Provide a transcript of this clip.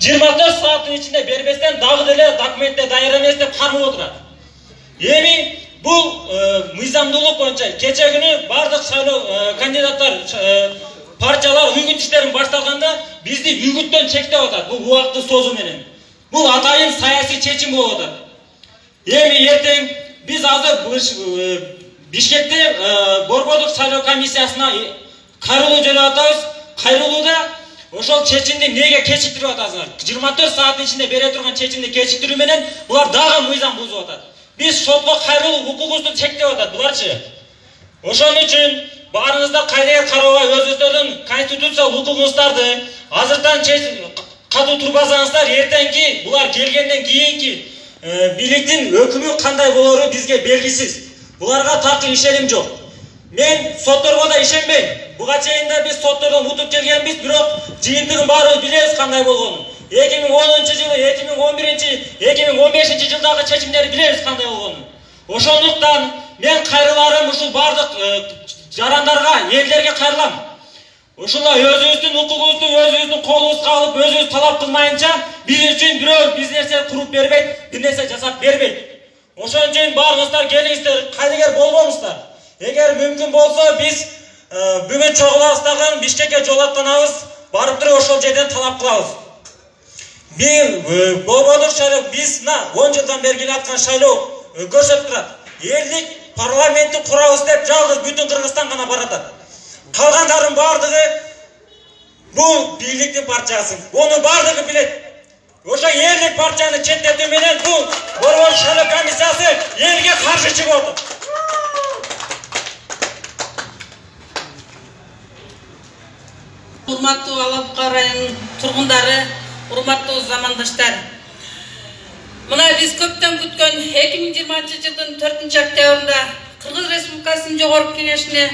24 saattın içinde berбестен дагы деле документте даяр эмес деп кармап отурат. Эми бул мыйзамдуулук боюнча кече күнү бардык шайлоо кандидаттар партиялар үгүт иштерин башталганда бизди үгүттөн чектеп атат. Бул убакытты созуу менен. Бул атайын саясий чечим болуп атат. Эми эртең биз азыр Бишкекте Борбордук шайлоо комиссиясына кайрылуу жөнөп атабыз. Кайрылууда ошол чечимди эмнеге кечиктирип атасыңар? 24 сааттын ичинде бере турган чечимди кечиктирүү менен булар дагы мыйзам бузуп атат. Биз сотко кайрылуу укугубузду чектеп атат буларчы. Ошон үчүн баарыңыздар кайдыгер кароого өзүңүздөрдүн конституциялык укугуңуздарды азыртан катуу турбасаңыздар, эртеңки булар келгенден кийинки бийликтин өкүмү кандай болору бизге белгисиз. Буларга такыр ишеним жок. Мен сотторго да ишенбейм. Буга чейин да биз соттордон утуп келгенбиз, бирок жыйынтыгын баары билебиз кандай болгонун. 2010-жылы, 2011-ci, 2015-ci жылдагы чечимдерди билебиз кандай болгонун. Ошондуктан мен кайрыларым ушул бардык жарандарга, элдерге кайрылам. Ушула өзүбүздүн укугубузду өзүбүздүн колубузга алып, өзүбүз талап кылмайынча биз үчүн бирөө биз нерсе куруп бербейт, бир нерсе жасап бербейт. Ошон үчүн баарыңыздар келиңиздер, кайдыгер болбоңуздар. Эгер мүмкүн болсо биз бүгүн чогулабыз дагы Бишкекке жол аттанабыз, барып туруп ошол жерден талап кылабыз. Борбордук шайлоо биз 10 жылдан бери келе аткан шайлоо көрсөтүп турат. Элдик парламентти курабыз деп жалгыз бүтүн Кыргызстан гана баратат. Калгандардын бардыгы бул бийликтин партиясы. Ону бардыгы билет. Ошо элдик партияны четтетүү менен бул Борбордук шайлоо комиссиясы элге каршы чыгып отур. Урматтуу Алапка районунун тургундары, урматтуу замандаштар. Мына биз көптөн күткөн 2020 жылдын 4-октябрында Кыргыз Республикасынын Жогорку Кеңешине